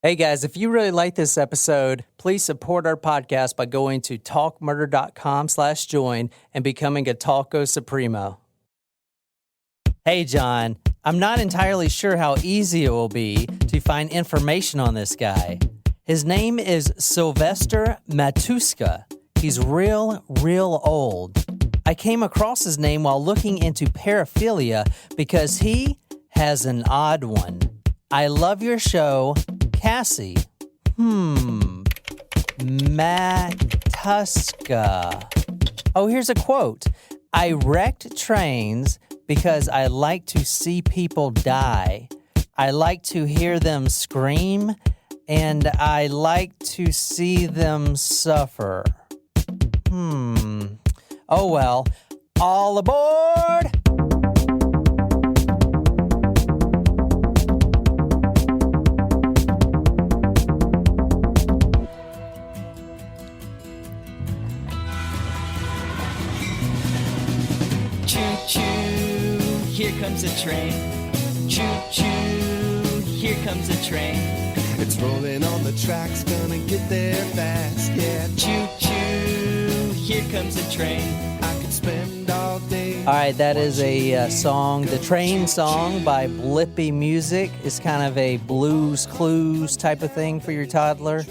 Hey guys, if you really like this episode, please support our podcast by going to talkmurder.com/join and becoming a Talco Supremo. Hey John, I'm not entirely sure how easy it will be to find information on this guy. His name is Szilveszter Matuska. He's real old. I came across his name while looking into paraphilia because he has an odd one. I love your show, Cassie. Matuska. Oh, here's a quote. I wrecked trains because I like to see people die. I like to hear them scream, and I like to see them suffer. Oh well. All aboard! Choo-choo, here comes a train. Choo-choo, here comes a train. It's rolling on the tracks, gonna get there fast, yeah. Choo-choo, here comes a train. I could spend all day. All right, that is a song, the train song by Blippy Music. It's kind of a Blues Clues type of thing for your toddler.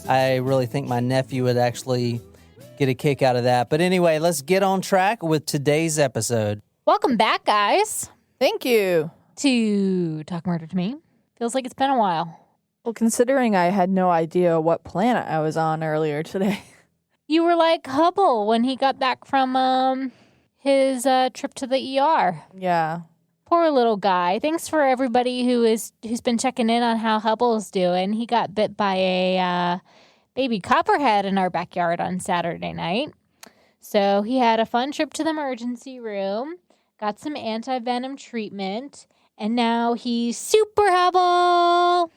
I really think my nephew would actually get a kick out of that. But anyway, let's get on track with today's episode. Welcome back, guys, Thank you. to Talk Murder to Me. Feels like it's been a while. Well, considering I had no idea what planet I was on earlier today. You were like Hubble when he got back from his trip to the ER. Yeah. Poor little guy. Thanks for everybody who's been checking in on how Hubble's doing. He got bit by a baby copperhead in our backyard on Saturday night. So he had a fun trip to the emergency room, got some anti-venom treatment, and now he's super Hubble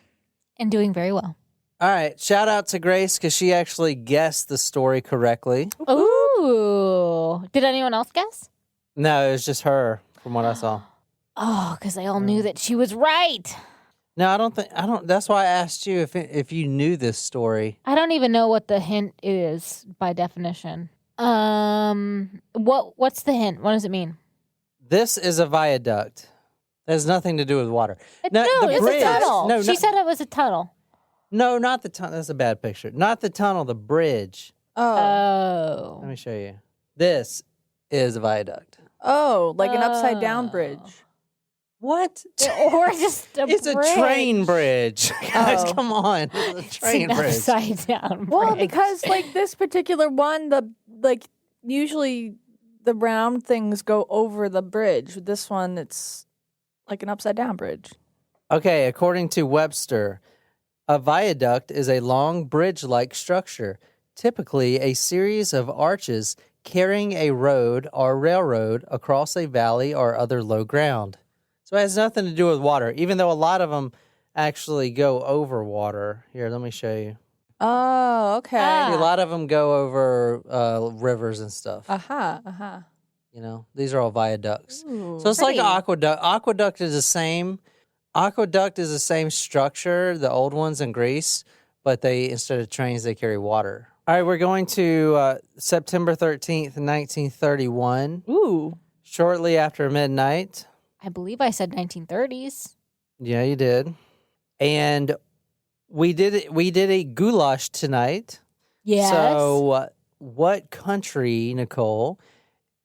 and doing very well. All right, shout out to Grace because she actually guessed the story correctly. Ooh. Did anyone else guess? No, it was just her from what I saw. Oh, because they all knew that she was right. No, I don't. That's why I asked you if you knew this story. I don't even know what the hint is by definition. What's the hint? What does it mean? This is a viaduct. It has nothing to do with water. No, the it's bridge. a tunnel. No, She said it was a tunnel. No, not the tunnel. That's a bad picture. Not the tunnel, the bridge. Oh. Let me show you. This is a viaduct. Oh, like an upside down bridge. What? Or just It's a train bridge. Guys, Oh. come on. It's a train It's an bridge. upside down Well, bridge. because like this particular one, usually the round things go over the bridge. With this one, it's like an upside down bridge. Okay, according to Webster, a viaduct is a long bridge-like structure, typically a series of arches carrying a road or railroad across a valley or other low ground. So it has nothing to do with water, even though a lot of them actually go over water. Here, let me show you. Oh, okay. Ah. A lot of them go over rivers and stuff. Aha. You know, these are all viaducts. Ooh. So it's like Pretty. an aqueduct. Aqueduct is the same. Aqueduct is the same structure, the old ones in Greece, but they instead of trains, they carry water. All right, we're going to September 13th, 1931. Ooh. Shortly after midnight. I believe I said 1930s. Yeah, you did. And we did a goulash tonight. Yes. So what country, Nicole,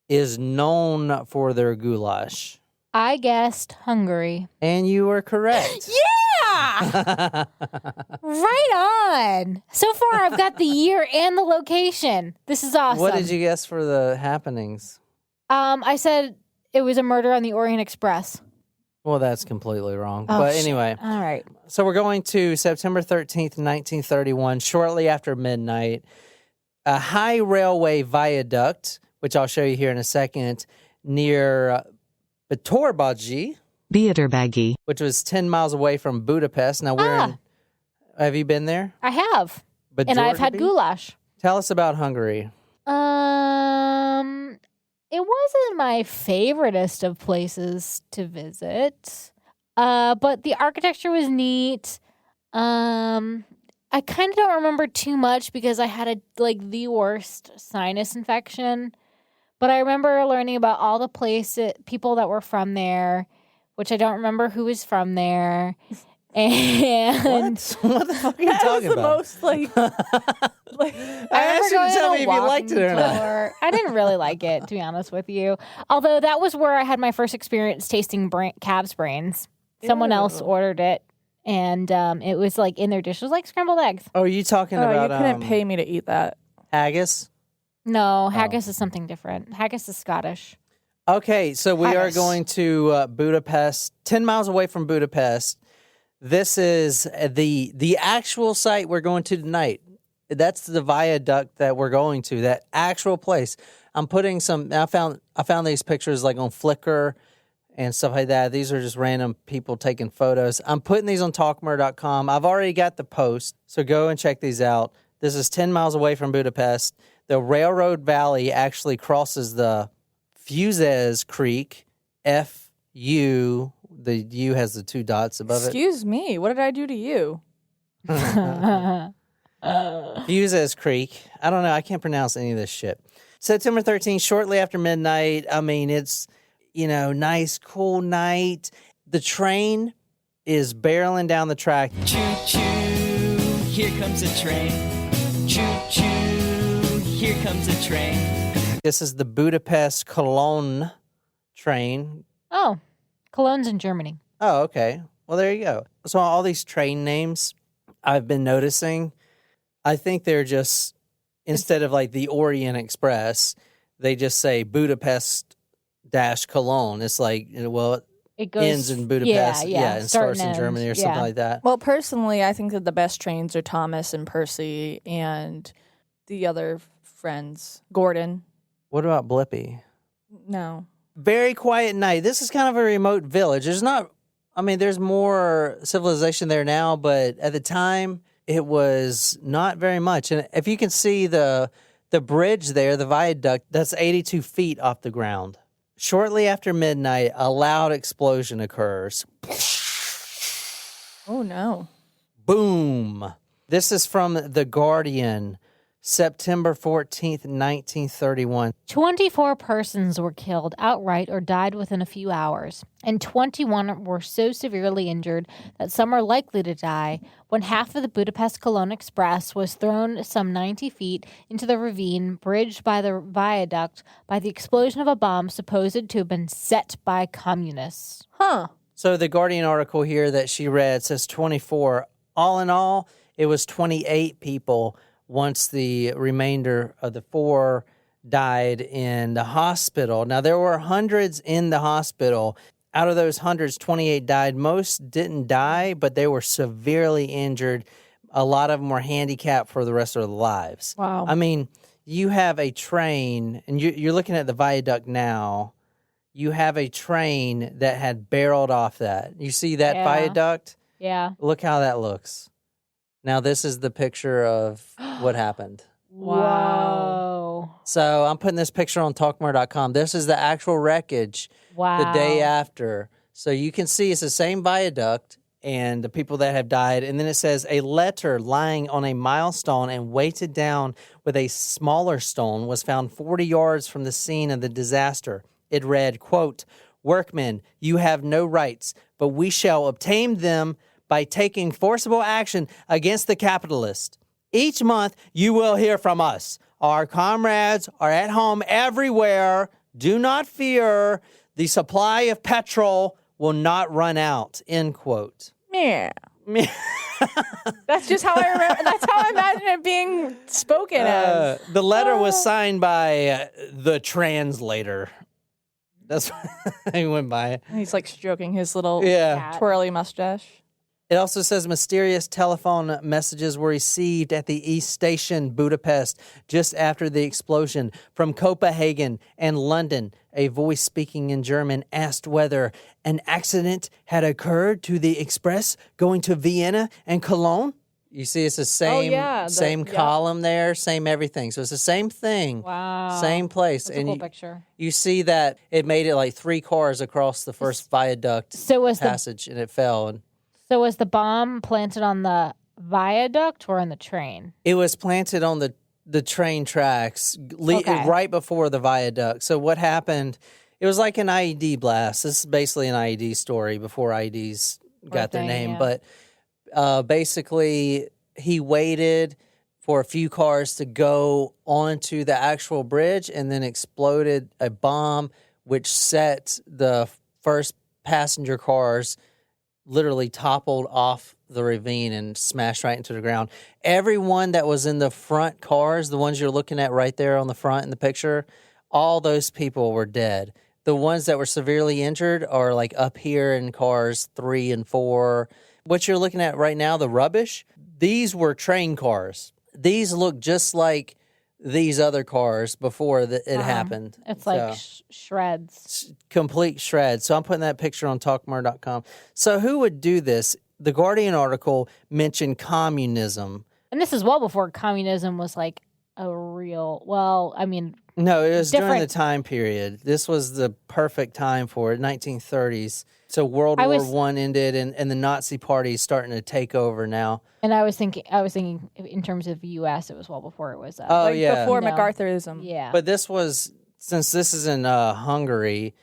is known for their goulash? I guessed Hungary. And you were correct. Yeah! Right on. So far, I've got the year and the location. This is awesome. What did you guess for the happenings? I said it was a murder on the Orient Express. Well, that's completely wrong. Oh, but shit. anyway, All right. so we're going to September 13th, 1931, shortly after midnight. A high railway viaduct, which I'll show you here in a second, near Betorbagi, Bieterbagi. which was 10 miles away from Budapest. Now, we're in... Have you been there? I have. And I've had Betorbagi? goulash. Tell us about Hungary. It wasn't my favoriteest of places to visit, but the architecture was neat. I kind of don't remember too much because I had the worst sinus infection. But I remember learning about all the people that were from there, which I don't remember who was from there. And What the fuck are you That was talking the about? most like I asked you to tell me if you liked it or not. I didn't really like it, to be honest with you. Although that was where I had my first experience tasting calves' brains. Someone else ordered it, and it was like in their dish. It was like scrambled eggs. Oh, are you talking oh, about you couldn't pay me to eat that. haggis? No, haggis is something different. Haggis is Scottish. Okay, so we are Haggis. going to Budapest, 10 miles away from Budapest. This is the actual site we're going to tonight. That's the viaduct that we're going to, that actual place. I'm putting I found these pictures like on Flickr and stuff like that. These are just random people taking photos. I'm putting these on talkmer.com. I've already got the post, so go and check these out. This is 10 miles away from Budapest. The railroad valley actually crosses the Fuzes Creek, F-U. The U has the 2 dots above it. Excuse me, what did I do to you? Fuzes Creek. I don't know. I can't pronounce any of this shit. September 13th, shortly after midnight. I mean, it's, nice, cool night. The train is barreling down the track. Choo choo, here comes a train. Choo choo, here comes a train. This is the Budapest Cologne train. Oh, Cologne's in Germany. Oh, okay. Well, there you go. So all these train names I've been noticing, I think they're just, instead of like the Orient Express, they just say Budapest-Cologne. It's like, It goes ends in Budapest. Yeah, and start starts and in Germany or ends, something yeah. like that. Well, personally, I think that the best trains are Thomas and Percy and the other friends. Gordon. What about Blippy? No. Very quiet night. This is kind of a remote village. There's more civilization there now, but at the time, it was not very much. And if you can see the bridge there, the viaduct, that's 82 feet off the ground. Shortly after midnight, a loud explosion occurs. Oh, no. Boom. This is from The Guardian, September 14th, 1931. 24 persons were killed outright or died within a few hours, and 21 were so severely injured that some are likely to die when half of the Budapest-Cologne Express was thrown some 90 feet into the ravine bridged by the viaduct by the explosion of a bomb supposed to have been set by communists. Huh. So the Guardian article here that she read says 24. All in all, it was 28 people once the remainder of the 4 died in the hospital. Now, there were hundreds in the hospital. Out of those hundreds, 28 died. Most didn't die, but they were severely injured. A lot of them were handicapped for the rest of their lives. Wow. I mean, you have a train, and you're looking at the viaduct now. You have a train that had barreled off that. You see that Yeah. viaduct? Yeah. Look how that looks. Now, this is the picture of what happened. Whoa. So I'm putting this picture on talkmore.com. This is the actual wreckage Wow. the day after. So you can see it's the same viaduct and the people that have died. And then it says a letter lying on a milestone and weighted down with a smaller stone was found 40 yards from the scene of the disaster. It read, quote, "Workmen, you have no rights, but we shall obtain them by taking forcible action against the capitalist. Each month you will hear from us. Our comrades are at home everywhere. Do not fear. The supply of petrol will not run out," end quote. Yeah. That's just how I remember. That's how I imagine it being spoken as. The letter was signed by the translator. That's what he went by. He's like stroking his little Yeah. twirly mustache. It also says mysterious telephone messages were received at the East Station, Budapest, just after the explosion. From Copenhagen and London, a voice speaking in German asked whether an accident had occurred to the express going to Vienna and Cologne. You see, it's the same, same column there, same everything. So it's the same thing, Wow. same place. That's a cool picture. You see that it made it like 3 cars across the first viaduct So was the passage, and it fell. And So was the bomb planted on the viaduct or on the train? It was planted on the train tracks Okay. right before the viaduct. So what happened, it was like an IED blast. This is basically an IED story before IEDs got their thing, name. yeah. But basically, he waited for a few cars to go onto the actual bridge and then exploded a bomb, which set the first passenger cars literally toppled off the ravine and smashed right into the ground. Everyone that was in the front cars, the ones you're looking at right there on the front in the picture, all those people were dead. The ones that were severely injured are like up here in cars 3 and 4. What you're looking at right now, the rubbish, these were train cars. These look just like these other cars before it happened. It's like shreds. Complete shreds. So I'm putting that picture on talkmore.com. So who would do this? The Guardian article mentioned communism. And this is well before communism was like a real, well, I mean, No, it was during the different. time period. This was the perfect time for it, 1930s. So World War I ended, and the Nazi Party is starting to take over now. And I was thinking in terms of U.S., it was well before it was. Oh, yeah. Before No. MacArthurism. Yeah. But this was, since this is in Hungary,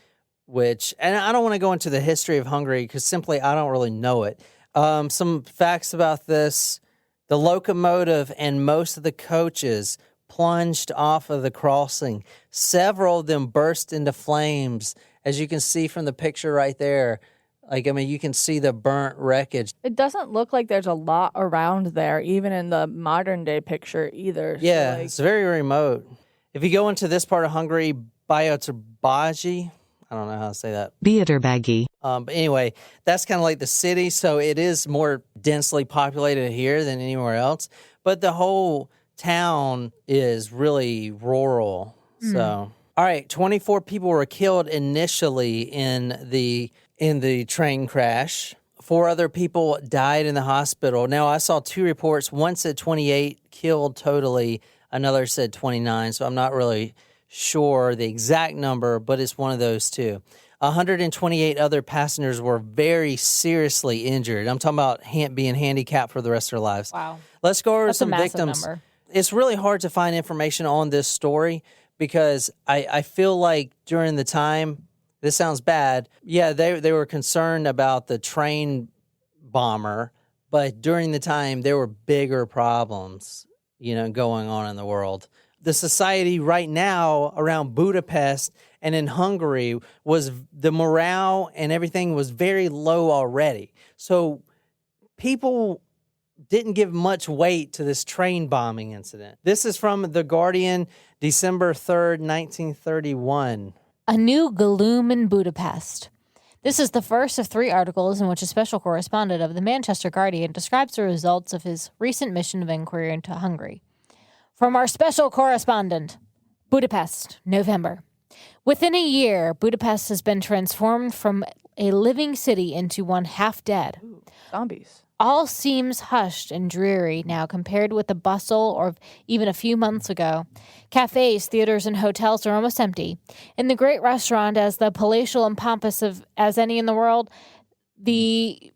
which, and I don't want to go into the history of Hungary because simply I don't really know it. Some facts about this: the locomotive and most of the coaches plunged off of the crossing. Several of them burst into flames, as you can see from the picture right there. Like, I mean, you can see the burnt wreckage. It doesn't look like there's a lot around there, even in the modern day picture either. So, Yeah, like, it's very remote. If you go into this part of Hungary, Bajocurbaji, I don't know how to say that. Bieterbagi. But anyway, that's kind of like the city, so it is more densely populated here than anywhere else. But the whole town is really rural. So, all right, 24 people were killed initially in the train crash. 4 other people died in the hospital. Now, I saw 2 reports. One said 28 killed totally. Another said 29. So I'm not really sure the exact number, but it's one of those two. 128 other passengers were very seriously injured. I'm talking about being handicapped for the rest of their lives. Wow. Let's go over That's a some massive victims. number. It's really hard to find information on this story because I feel like during the time, this sounds bad. Yeah, they were concerned about the train bomber, but during the time there were bigger problems, going on in the world. The society right now around Budapest and in Hungary the morale and everything was very low already. So people didn't give much weight to this train bombing incident. This is from The Guardian, December 3rd, 1931. A new gloom in Budapest. This is the first of 3 articles in which a special correspondent of the Manchester Guardian describes the results of his recent mission of inquiry into Hungary. From our special correspondent, Budapest, November. Within a year, Budapest has been transformed from a living city into one half dead. zombies. All seems hushed and dreary now compared with the bustle of even a few months ago. Cafes, theaters, and hotels are almost empty. In the great restaurant, as the palatial and pompous as any in the world, the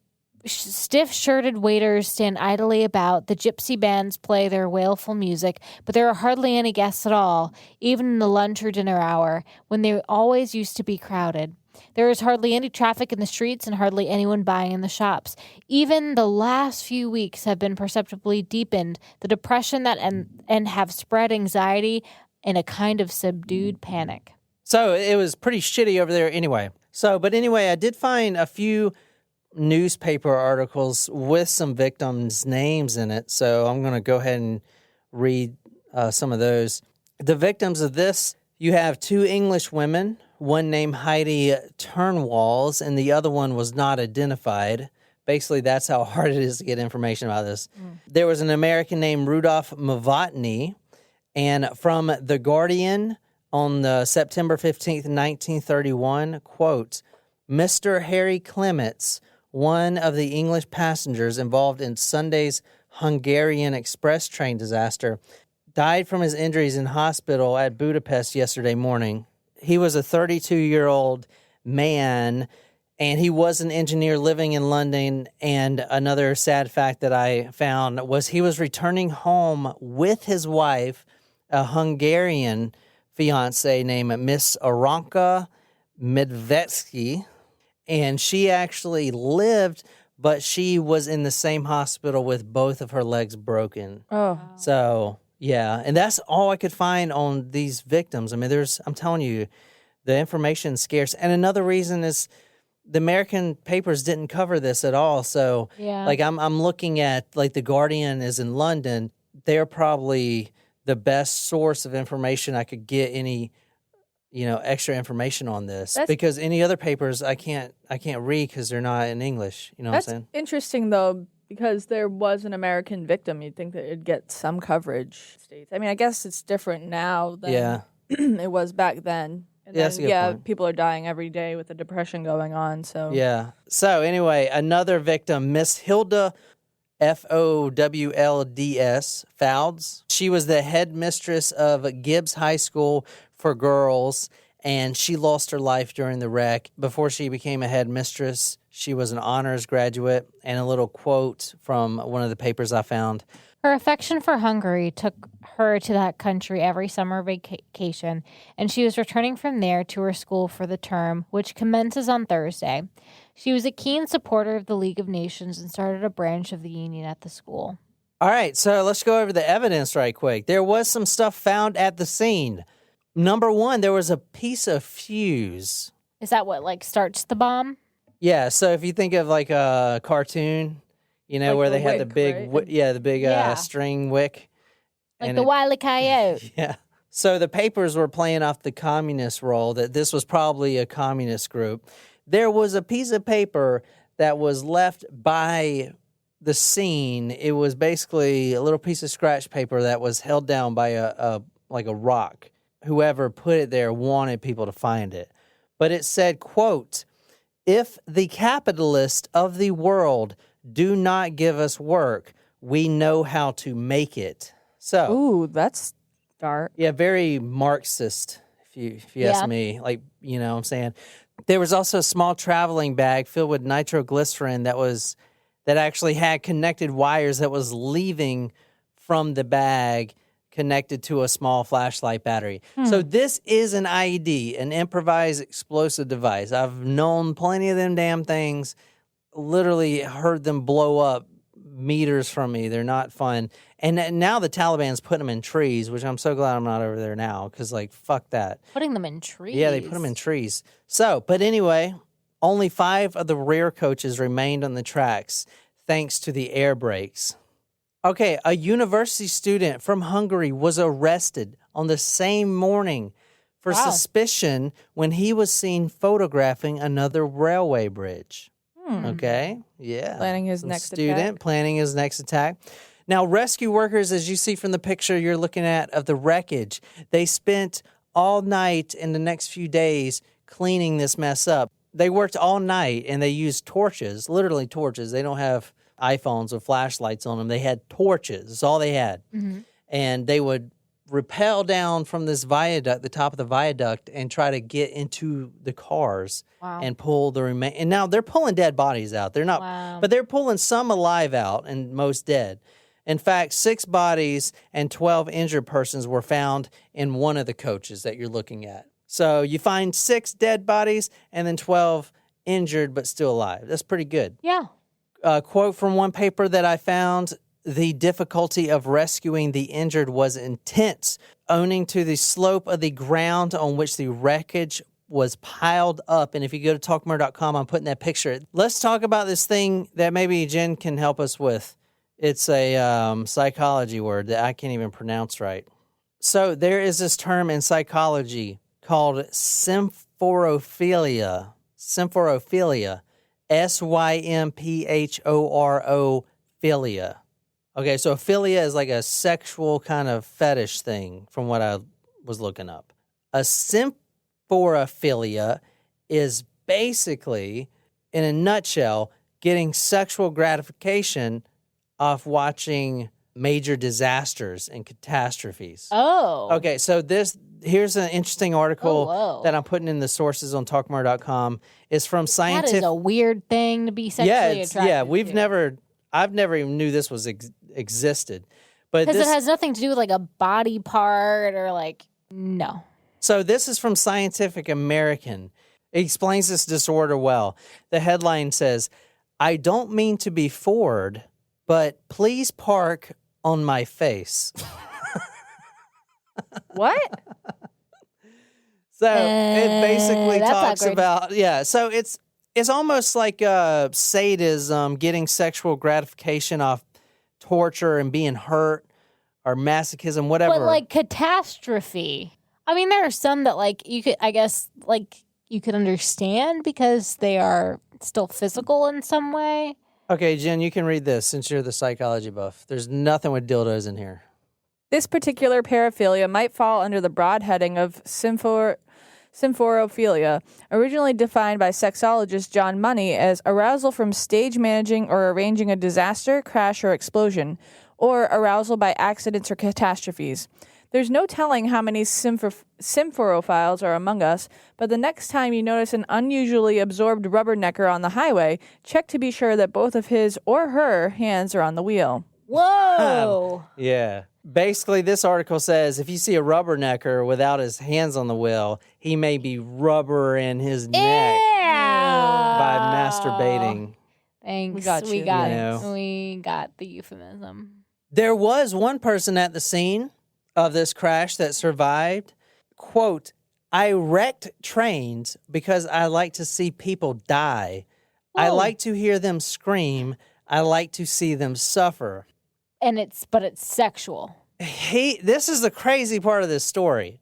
stiff-shirted waiters stand idly about. The gypsy bands play their wailful music, but there are hardly any guests at all, even in the lunch or dinner hour, when they always used to be crowded. There is hardly any traffic in the streets and hardly anyone buying in the shops. Even the last few weeks have been perceptibly deepened the depression that and have spread anxiety and a kind of subdued panic. So it was pretty shitty over there anyway. But anyway, I did find a few newspaper articles with some victims' names in it. So I'm going to go ahead and read some of those. The victims of this, you have 2 English women, one named Heidi Turnwalls, and the other one was not identified. Basically, that's how hard it is to get information about this. There was an American named Rudolph Novotny, and from The Guardian on September 15th, 1931, quote, Mr. Harry Clements, one of the English passengers involved in Sunday's Hungarian express train disaster, died from his injuries in hospital at Budapest yesterday morning. He was a 32-year-old man, And he was an engineer living in London. And another sad fact that I found was he was returning home with his wife, a Hungarian fiance named Miss Aranka Medvetsky. And she actually lived, but she was in the same hospital with both of her legs broken. Oh. So, yeah. And that's all I could find on these victims. I mean, I'm telling you, the information's scarce. And another reason is the American papers didn't cover this at all. So, like, I'm looking at, like, The Guardian is in London. They're probably the best source of information I could get any, extra information on this. Because any other papers I can't read because they're not in English. You know what I'm saying? That's interesting, though, because there was an American victim. You'd think that it'd get some coverage. I mean, I guess it's different now than it was back then. And that's a good point. People are dying every day with the depression going on. So So anyway, another victim, Miss Hilda Fowds. She was the headmistress of Gibbs High School for Girls, and she lost her life during the wreck. Before she became a headmistress, she was an honors graduate. And a little quote from one of the papers I found. Her affection for Hungary took her to that country every summer vacation, and she was returning from there to her school for the term, which commences on Thursday. She was a keen supporter of the League of Nations and started a branch of the union at the school. All right, so let's go over the evidence right quick. There was some stuff found at the scene. Number one, there was a piece of fuse. Is that what, starts the bomb? Yeah, so if you think of like a cartoon, where they had the big, right? the big string wick. Like the Wile E. Coyote. Yeah. So the papers were playing off the communist role, that this was probably a communist group. There was a piece of paper that was left by the scene. It was basically a little piece of scratch paper that was held down by a rock. Whoever put it there wanted people to find it. But it said, quote, "If the capitalists of the world do not give us work, we know how to make it." So, ooh, that's dark. Yeah, very Marxist, if you ask me. Like, what I'm saying. There was also a small traveling bag filled with nitroglycerin that actually had connected wires that was leaving from the bag connected to a small flashlight battery. So this is an IED, an improvised explosive device. I've known plenty of them damn things. Literally heard them blow up meters from me. They're not fun. And now the Taliban's putting them in trees, which I'm so glad I'm not over there now, because, fuck that. Putting them in trees? Yeah, they put them in trees. So, but anyway, only 5 of the rear coaches remained on the tracks, thanks to the air brakes. Okay, a university student from Hungary was arrested on the same morning for suspicion when he was seen photographing another railway bridge. Okay, yeah. Planning his next attack. Planning his next attack. Now, rescue workers, as you see from the picture you're looking at of the wreckage, they spent all night and the next few days cleaning this mess up. They worked all night and they used torches, literally torches. They don't have iPhones with flashlights on them. They had torches. That's all they had. Mm-hmm. And they would rappel down from this viaduct, the top of the viaduct, and try to get into the cars and pull the And now they're pulling dead bodies out. They're not, but they're pulling some alive out and most dead. In fact, 6 bodies and 12 injured persons were found in one of the coaches that you're looking at. So you find 6 dead bodies and then 12 injured but still alive. That's pretty good. Yeah. A quote from one paper that I found: "The difficulty of rescuing the injured was intense, owing to the slope of the ground on which the wreckage was piled up." And if you go to talkmore.com, I'm putting that picture. Let's talk about this thing that maybe Jen can help us with. It's a psychology word that I can't even pronounce right. So there is this term in psychology called symphorophilia. Symphorophilia. Symphorophilia. Okay, so philia is like a sexual kind of fetish thing from what I was looking up. A symphorophilia is basically, in a nutshell, getting sexual gratification off watching major disasters and catastrophes. Oh. Okay, so here's an interesting article whoa. that I'm putting in the sources on talkmore.com. It's from That Scientific. is a weird thing to be sexually attracted to. I've never even knew this was existed. But Because it has nothing to do with like a body part or like, no. So this is from Scientific American. It explains this disorder well. The headline says, "I don't mean to be forward, but please park on my face." What? So it basically that's talks awkward. about, so it's almost like sadism, getting sexual gratification off torture and being hurt, or masochism, whatever. But like catastrophe. I mean, there are some that like you could, I guess, like you could understand because they are still physical in some way. Okay, Jen, you can read this since you're the psychology buff. There's nothing with dildos in here. This particular paraphilia might fall under the broad heading of symphorophilia, originally defined by sexologist John Money as arousal from stage managing or arranging a disaster, crash, or explosion, or arousal by accidents or catastrophes. There's no telling how many symphorophiles are among us, but the next time you notice an unusually absorbed rubbernecker on the highway, check to be sure that both of his or her hands are on the wheel. Whoa. Yeah. Basically, this article says if you see a rubbernecker without his hands on the wheel, he may be rubbering his neck by masturbating. Thanks. We got We you. got You it. know. We got the euphemism. There was one person at the scene of this crash that survived. Quote, "I wrecked trains because I like to see people die. I Whoa. like to hear them scream. I like to see them suffer." And it's sexual. This is the crazy part of this story.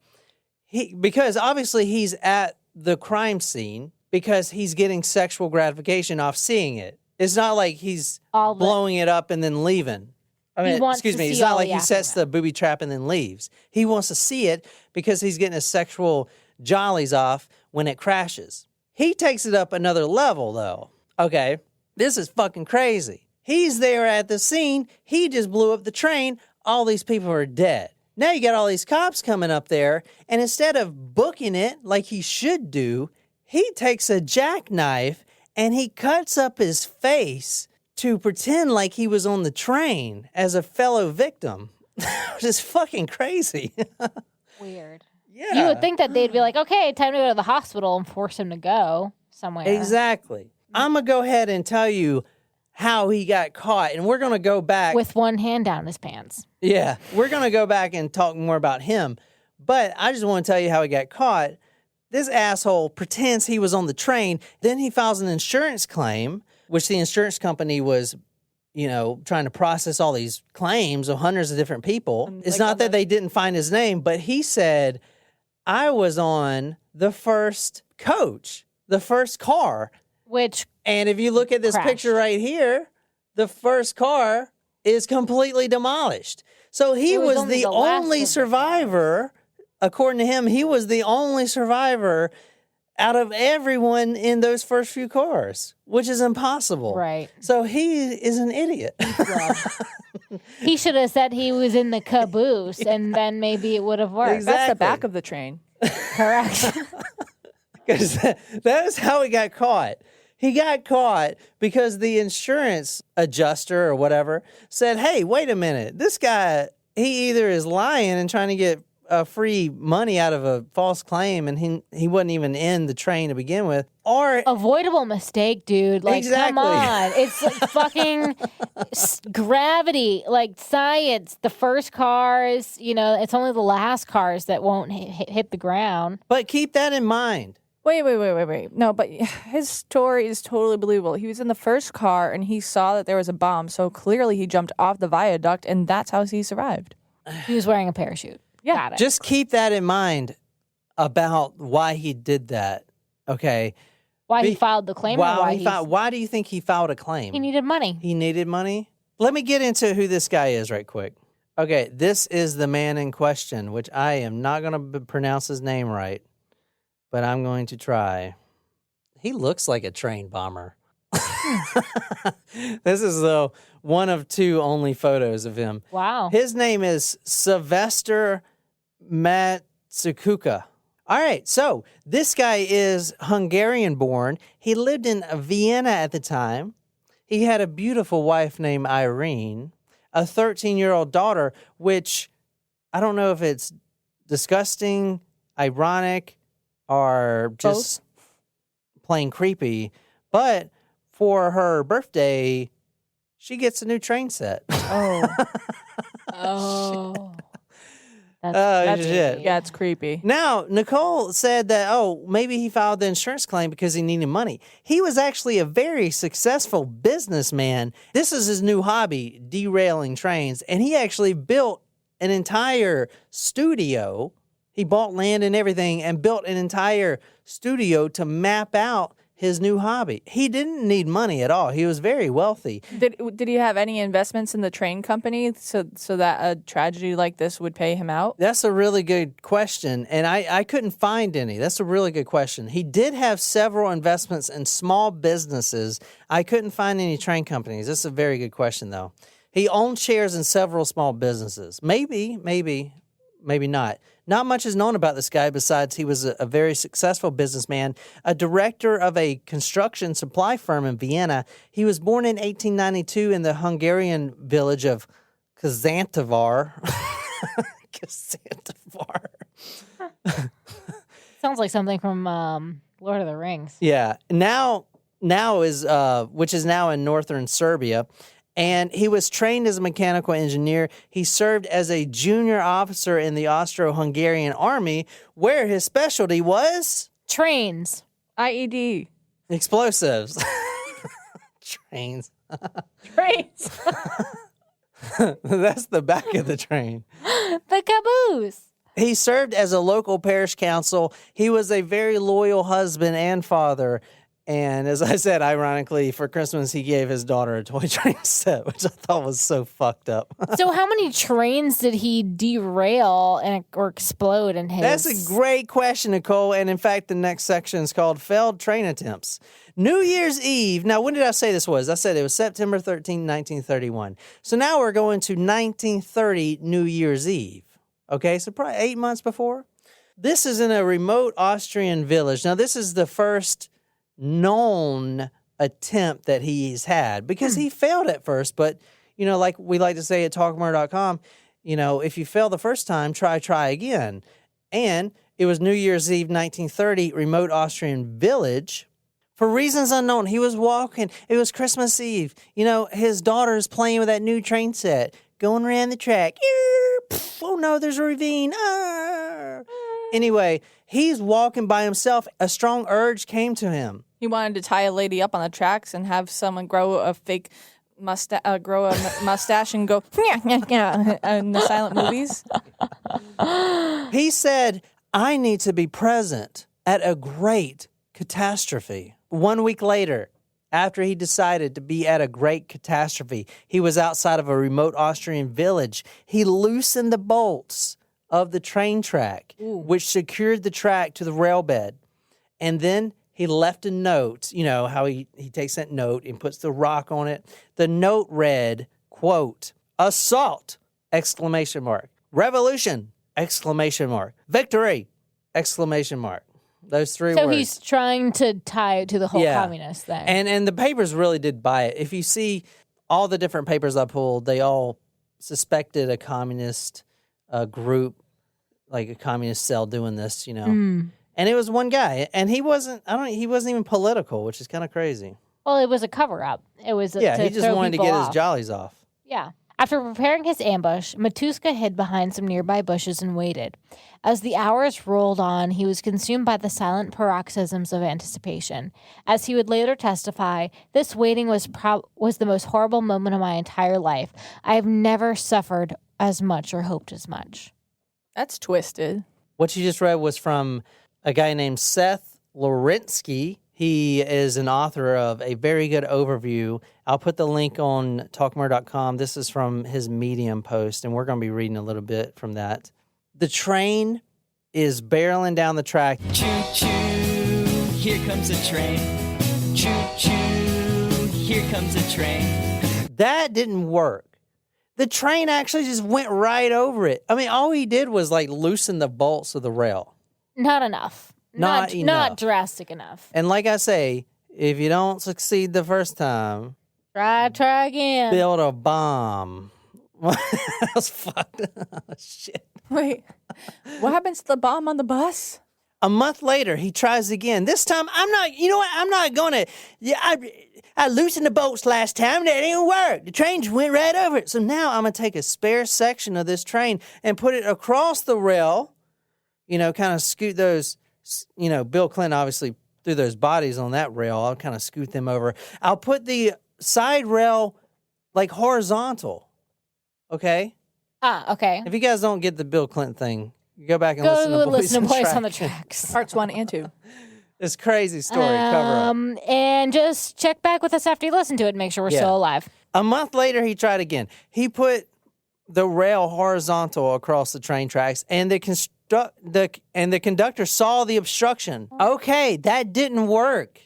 Because obviously he's at the crime scene because he's getting sexual gratification off seeing it. It's not like he's blowing it up and then leaving. I mean, wants excuse to me, it's see not all like the he sets aftermath. the booby trap and then leaves. He wants to see it because he's getting his sexual jollies off when it crashes. He takes it up another level, though. Okay, this is fucking crazy. He's there at the scene. He just blew up the train. All these people are dead. Now you got all these cops coming up there, and instead of booking it like he should do, he takes a jackknife and he cuts up his face to pretend like he was on the train as a fellow victim. Which is fucking crazy. Weird. Yeah. You would think that they'd be like, okay, time to go to the hospital and force him to go somewhere. Exactly. I'm going to go ahead and tell you how he got caught, and we're going to go back. With one hand down his pants. Yeah, we're going to go back and talk more about him. But I just want to tell you how he got caught. This asshole pretends he was on the train. Then he files an insurance claim, which the insurance company was, trying to process all these claims of hundreds of different people. It's not that they didn't find his name, but he said, I was on the first coach, the first car. And if you look at this picture right here, the first car is completely demolished. So he was the only survivor. According to him, he was the only survivor out of everyone in those first few cars, which is impossible. Right. So he is an idiot. He should have said he was in the caboose, and then maybe it would have worked. Exactly. That's the back of the train. Correct. Because that is how he got caught. He got caught because the insurance adjuster or whatever said, hey, wait a minute. This guy, he either is lying and trying to get free money out of a false claim, and he wasn't even in the train to begin with, or avoidable mistake, dude. Like, Exactly. come on. It's like fucking gravity, like science. The first cars, it's only the last cars that won't hit the ground. But keep that in mind. Wait. No, but his story is totally believable. He was in the first car and he saw that there was a bomb, so clearly he jumped off the viaduct, and that's how he survived. He was wearing a parachute. Yeah. Got it. Just keep that in mind about why he did that, okay? Why he filed the claim, or Why do you think he filed a claim? he needed money. He needed money? Let me get into who this guy is right quick. Okay, this is the man in question, which I am not going to pronounce his name right, but I'm going to try. He looks like a train bomber. This is the one of two only photos of him. Wow. His name is Szilveszter Matuska. All right, so this guy is Hungarian born. He lived in Vienna at the time. He had a beautiful wife named Irene, a 13-year-old daughter, which I don't know if it's disgusting, ironic, or just plain creepy. But for her birthday, she gets a new train set. Oh. That's shit. Yeah, it's creepy. Now, Nicole said that, maybe he filed the insurance claim because he needed money. He was actually a very successful businessman. This is his new hobby, derailing trains. And he actually built an entire studio. He bought land and everything and built an entire studio to map out his new hobby. He didn't need money at all. He was very wealthy. Did he have any investments in the train company so that a tragedy like this would pay him out? That's a really good question, and I couldn't find any. That's a really good question. He did have several investments in small businesses. I couldn't find any train companies. This is a very good question, though. He owned shares in several small businesses. Maybe not. Not much is known about this guy besides he was a very successful businessman, a director of a construction supply firm in Vienna. He was born in 1892 in the Hungarian village of Kazantivar. Kazantivar. Sounds like something from Lord of the Rings. Yeah. Now is which is now in northern Serbia. And he was trained as a mechanical engineer. He served as a junior officer in the Austro-Hungarian army, where his specialty was Trains. IED. explosives. Trains. Trains. That's the back of the train. The caboose. He served as a local parish council. He was a very loyal husband and father. And as I said, ironically, for Christmas, he gave his daughter a toy train set, which I thought was so fucked up. So how many trains did he derail or explode in his... That's a great question, Nicole. And in fact, the next section is called Failed Train Attempts. New Year's Eve. Now, when did I say this was? I said it was September 13, 1931. So now we're going to 1930 New Year's Eve. Okay, so probably 8 months before. This is in a remote Austrian village. Now, this is the first known attempt that he's had because he failed at first. But, you know, like we like to say at talkmore.com, you know, if you fail the first time, try again. And it was New Year's Eve, 1930, remote Austrian village. For reasons unknown, he was walking. It was Christmas Eve. You know, his daughter's playing with that new train set, going around the track. Oh no, there's a ravine. Anyway, he's walking by himself. A strong urge came to him. He wanted to tie a lady up on the tracks and have someone grow a fake mustache and go in the silent movies. He said, I need to be present at a great catastrophe. 1 week later, after he decided to be at a great catastrophe, he was outside of a remote Austrian village. He loosened the bolts of the train track, which secured the track to the rail bed. And then he left a note. You know how he takes that note and puts the rock on it. The note read, quote, assault, exclamation mark, revolution, exclamation mark, victory, exclamation mark. Those three words. So he's trying to tie it to the whole communist thing. And the papers really did buy it. If you see all the different papers I pulled, they all suspected a communist group, like a communist cell doing this, you know. And it was one guy, and he wasn't even political, which is kind of crazy. Well, it was a cover-up. It was he just wanted to get his jollies off. Yeah. After preparing his ambush, Matuska hid behind some nearby bushes and waited. As the hours rolled on, he was consumed by the silent paroxysms of anticipation. As he would later testify, this waiting was the most horrible moment of my entire life. I have never suffered as much or hoped as much. That's twisted. What you just read was from a guy named Seth Lorensky. He is an author of a very good overview. I'll put the link on talkmore.com. This is from his Medium post, and we're going to be reading a little bit from that. The train is barreling down the track. Choo choo, here comes a train. Choo choo, here comes a train. That didn't work. The train actually just went right over it. I mean, all he did was like loosen the bolts of the rail. Not enough. Not enough. Not drastic enough. And like I say, if you don't succeed the first time, Try again. build a bomb. That was fucked. Shit. Wait, what happens to the bomb on the bus? A month later, he tries again. This time, I'm not going to. Yeah, I loosened the bolts last time and it didn't work. The train just went right over it. So now I'm going to take a spare section of this train and put it across the rail, kind of scoot those, Bill Clinton obviously threw those bodies on that rail. I'll kind of scoot them over. I'll put the side rail like horizontal. Okay? Okay. If you guys don't get the Bill Clinton thing, go back and listen to Boys on on the Track. Tracks. Parts 1 and 2. This crazy story. Cover up. And just check back with us after you listen to it and make sure we're still alive. A month later, he tried again. He put the rail horizontal across the train tracks, and the conductor saw the obstruction. Okay, that didn't work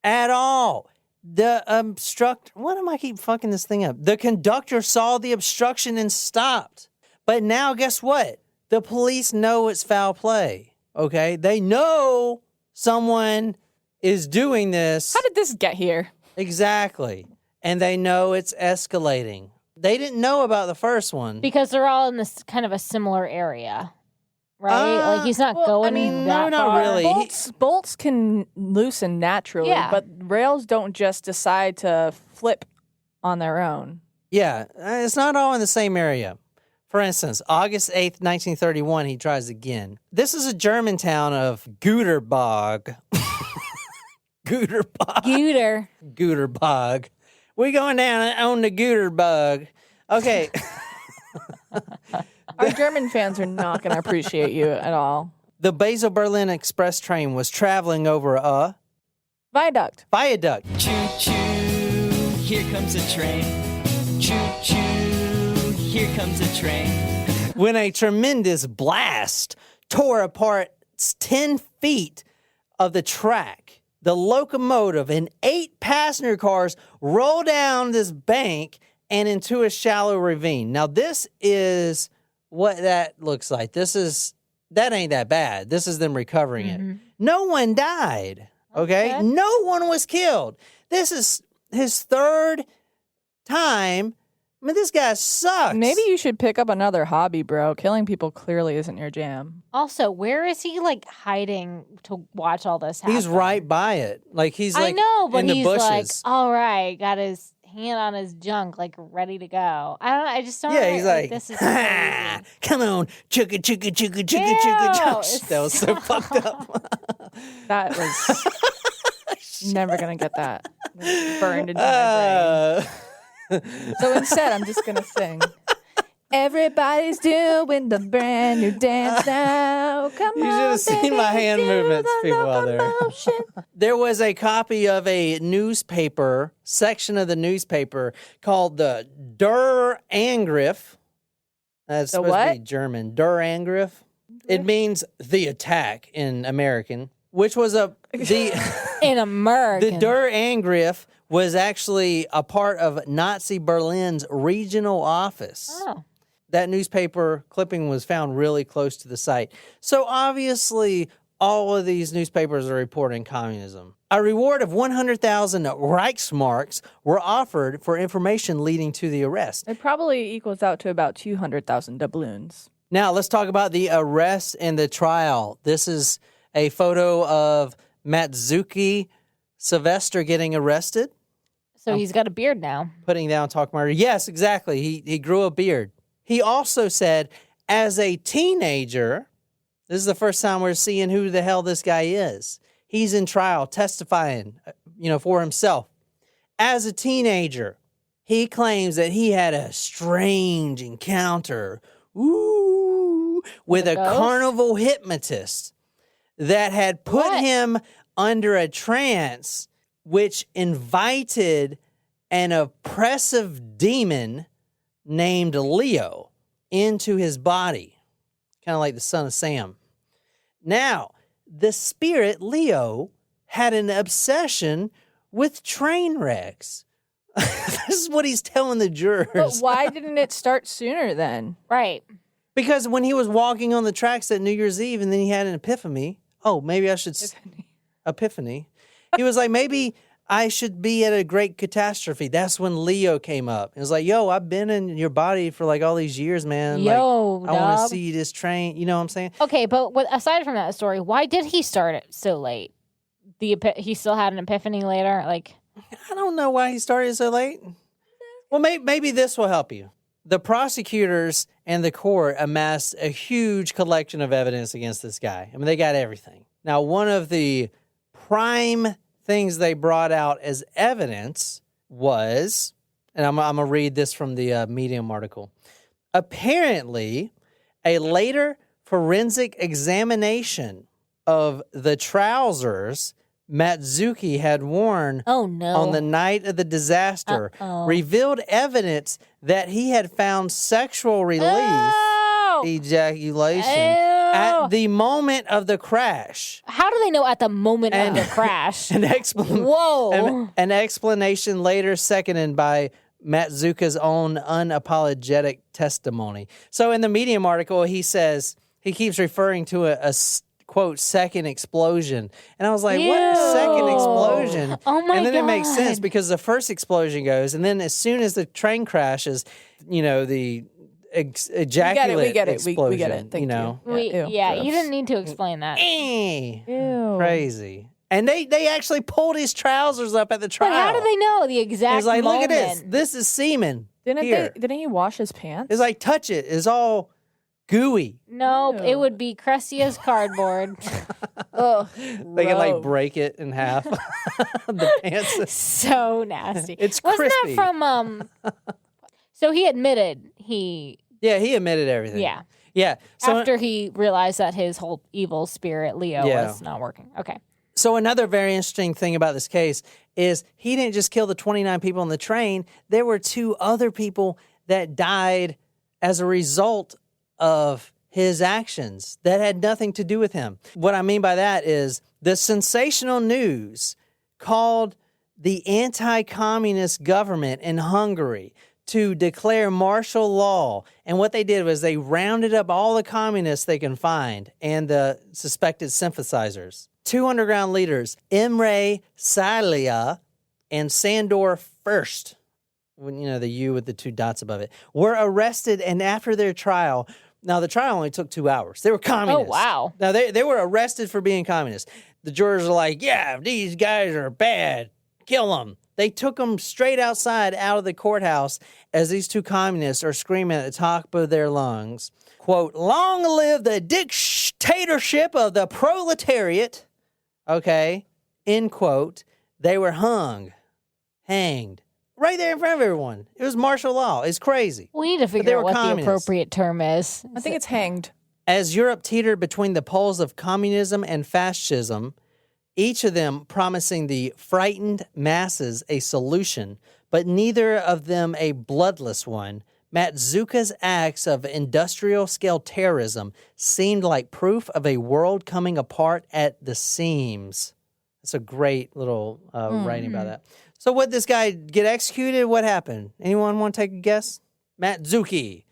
at all. What am I keep fucking this thing up? The conductor saw the obstruction and stopped. But now, guess what? The police know it's foul play. Okay, they know someone is doing this. How did this get here? Exactly. And they know it's escalating. They didn't know about the first one. Because they're all in this kind of a similar area, right? Like he's not going that not far. really. Bolts can loosen naturally, but rails don't just decide to flip on their own. Yeah, it's not all in the same area. For instance, August 8th, 1931, he tries again. This is a German town of Güterbog. Güterbog. We going down on the Güterbog. Okay. Our German fans are not going to appreciate you at all. The Basel-Berlin Express train was traveling over a Viaduct. Choo-choo, here comes a train. Choo-choo, here comes a train. When a tremendous blast tore apart 10 feet of the track, the locomotive and 8 passenger cars rolled down this bank and into a shallow ravine. Now, this is what that looks like. That ain't that bad. This is them recovering it. No one died, okay? No one was killed. This is his third time. I mean, this guy sucks. Maybe you should pick up another hobby, bro. Killing people clearly isn't your jam. Also, where is he hiding to watch all this happen? He's right by it. He's I know, but in the he's bushes. all right, got his hand on his junk, ready to go. I don't know. I just don't. Yeah, he's this is crazy. Come on, chugga chugga chugga chugga chugga chugga. That was so fucked up. That was never gonna get that. It's burned into my brain. So instead, I'm just gonna sing. Everybody's doing the brand new dance now. Come on, you should have seen my hand movements, people out there. There was a copy of a newspaper, section of the newspaper, called the Der Angriff. That's supposed to be German. Der Angriff. It means the attack in American, which was in American. The Der Angriff was actually a part of Nazi Berlin's regional office. Oh. That newspaper clipping was found really close to the site. So obviously, all of these newspapers are reporting communism. A reward of 100,000 Reichsmarks were offered for information leading to the arrest. It probably equals out to about 200,000 doubloons. Now, let's talk about the arrest and the trial. This is a photo of Matsuki Szilveszter getting arrested. So he's got a beard now. Putting down talk murder. Yes, exactly. He grew a beard. He also said, as a teenager, this is the first time we're seeing who the hell this guy is. He's in trial testifying, for himself. As a teenager, he claims that he had a strange encounter with a carnival hypnotist that had put him under a trance, which invited an oppressive demon named Leo into his body, kind of like the son of Sam. Now, the spirit Leo had an obsession with train wrecks. This is what he's telling the jurors. But why didn't it start sooner then? Right. Because when he was walking on the tracks at New Year's Eve and then he had an epiphany. Oh, maybe I should... Epiphany. He was like, maybe I should be at a great catastrophe. That's when Leo came up. It was like, yo, I've been in your body for like all these years, man. Yo, like, I want to see this train. You know what I'm saying? Okay, but aside from that story, why did he start it so late? He still had an epiphany later? Like, I don't know why he started so late. Well, maybe this will help you. The prosecutors and the court amassed a huge collection of evidence against this guy. I mean, they got everything. Now, one of the prime things they brought out as evidence was, and I'm going to read this from the Medium article. Apparently, a later forensic examination of the trousers Matsuki had worn on the night of the disaster revealed evidence that he had found sexual relief, ejaculation, at the moment of the crash. How do they know at the moment of the crash? An explanation later seconded by Matsuka's own unapologetic testimony. So in the Medium article, he says, he keeps referring to a quote, second explosion. And I was like, what second explosion? Oh my God. And then it makes sense because the first explosion goes, and then as soon as the train crashes, you know, the ejaculate we get it. explosion. We get it. Thank you. You didn't need to explain that. Ew. Crazy. And they actually pulled his trousers up at the trial. But how do they know the exact It's like, moment? look at this. This is semen. Didn't he wash his pants? It's like, touch it. It's all gooey. Nope, it would be crusty as cardboard. Ugh, They can like break it in half. The pants. So nasty. It's Wasn't crispy. that from So he admitted Yeah, he admitted everything. Yeah. Yeah. So after he realized that his whole evil spirit Leo was not working. Okay. So another very interesting thing about this case is he didn't just kill the 29 people on the train. There were 2 other people that died as a result of his actions that had nothing to do with him. What I mean by that is the sensational news called the anti-communist government in Hungary to declare martial law. And what they did was they rounded up all the communists they can find and the suspected sympathizers. 2 underground leaders, Imre Salia and Sandor First, the U with the 2 dots above it, were arrested, and after their trial, now the trial only took 2 hours. They were communists. Oh, wow. Now they were arrested for being communists. The jurors are like, yeah, these guys are bad. Kill them. They took them straight outside out of the courthouse as these 2 communists are screaming at the top of their lungs, quote, long live the dictatorship of the proletariat. Okay, end quote. They were hanged, right there in front of everyone. It was martial law. It's crazy. We need to figure out what the appropriate term is. I think it's hanged. As Europe teetered between the poles of communism and fascism, each of them promising the frightened masses a solution, but neither of them a bloodless one, Matsuka's acts of industrial-scale terrorism seemed like proof of a world coming apart at the seams. That's a great little writing about that. So what, this guy get executed? What happened? Anyone want to take a guess? Matsuki,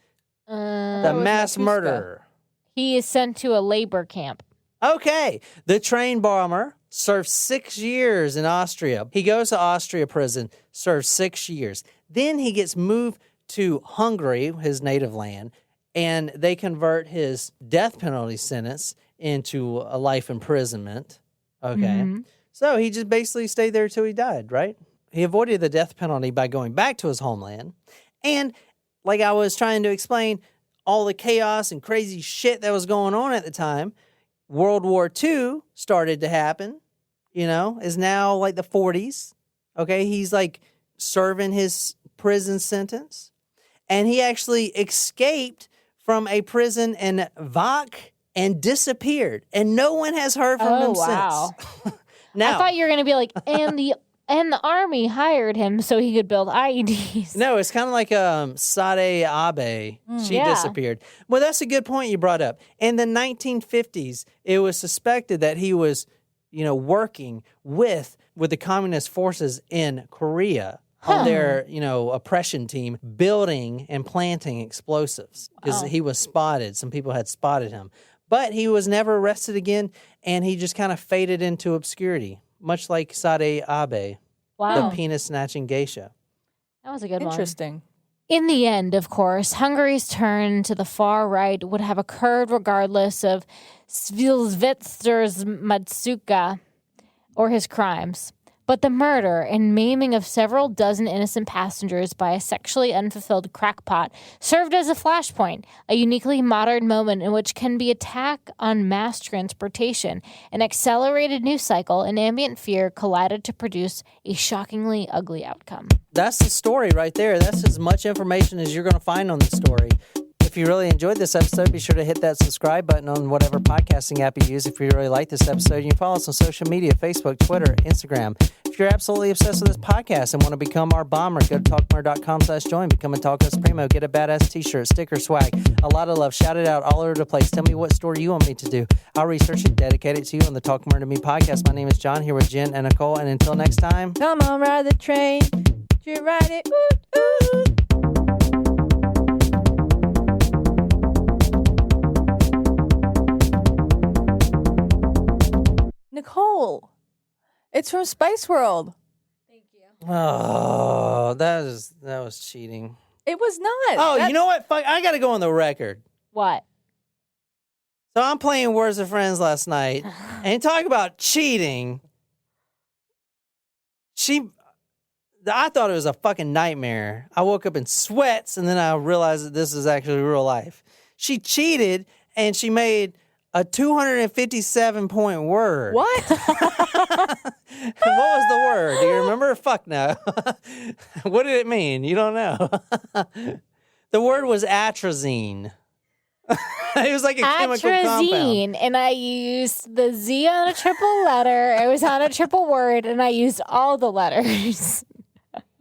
the mass murderer. He is sent to a labor camp. Okay. The train bomber served 6 years in Austria. He goes to Austria prison, serves 6 years. Then he gets moved to Hungary, his native land, and they convert his death penalty sentence into a life imprisonment. Okay. Mm-hmm. So he just basically stayed there till he died, right? He avoided the death penalty by going back to his homeland. And like I was trying to explain, all the chaos and crazy shit that was going on at the time, World War II started to happen, is now like the 40s. Okay. He's like serving his prison sentence. And he actually escaped from a prison in Vach and disappeared. And no one has heard from him since. Now, I thought you were going to be like, and the army hired him so he could build IEDs. No, it's kind of like Sade Abe. She disappeared. Well, that's a good point you brought up. In the 1950s, it was suspected that he was, working with the communist forces in Korea. on their, oppression team building and planting explosives because he was spotted. Some people had spotted him. But he was never arrested again, and he just kind of faded into obscurity, much like Sade Abe, the penis-snatching geisha. That was a good one. Interesting. In the end, of course, Hungary's turn to the far right would have occurred regardless of Szilveszter Matuska or his crimes. But the murder and maiming of several dozen innocent passengers by a sexually unfulfilled crackpot served as a flashpoint, a uniquely modern moment in which can be attack on mass transportation. An accelerated news cycle and ambient fear collided to produce a shockingly ugly outcome. That's the story right there. That's as much information as you're going to find on the story. If you really enjoyed this episode, be sure to hit that subscribe button on whatever podcasting app you use. If you really like this episode, you can follow us on social media, Facebook, Twitter, Instagram. If you're absolutely obsessed with this podcast and want to become our bomber, go to talkmurder.com/join, become a Talk Us Primo, get a badass t-shirt, sticker, swag, a lot of love, shout it out all over the place. Tell me what story you want me to do. I'll research it, dedicate it to you on the Talk Murder to Me podcast. My name is John, here with Jen and Nicole, and until next time, Come on, ride the train. You ride it. Ooh, ooh. Nicole, it's from Spice World. oh, that was cheating. It was not. Oh, That's- you know what? Fuck, I got to go on the record. What? So I'm playing Words with Friends last night, and talk about cheating. I thought it was a fucking nightmare. I woke up in sweats, and then I realized that this is actually real life. She cheated, and she made a 257-point word. What? What was the word? Do you remember? Fuck no. What did it mean? You don't know. The word was atrazine. It was like a chemical compound. Atrazine, and I used the Z on a triple letter. It was on a triple word, and I used all the letters.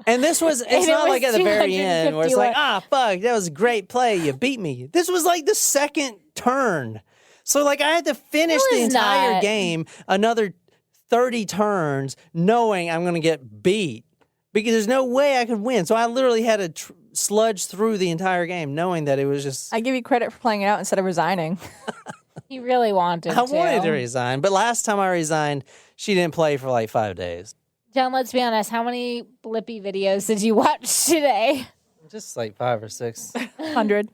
And this was, it's And it not was like at the very end where it's like, 251. fuck, that was a great play. You beat me. This was like the second turn. So like I had to finish the was entire not. game another 30 turns knowing I'm going to get beat because there's no way I could win. So I literally had to sludge through the entire game knowing that it was just... I give you credit for playing it out instead of resigning. He really wanted I wanted to resign, but last time I resigned, she didn't play for like 5 days. John, let's be honest. How many Blippi videos did you watch today? Just like 5 or 6. 100.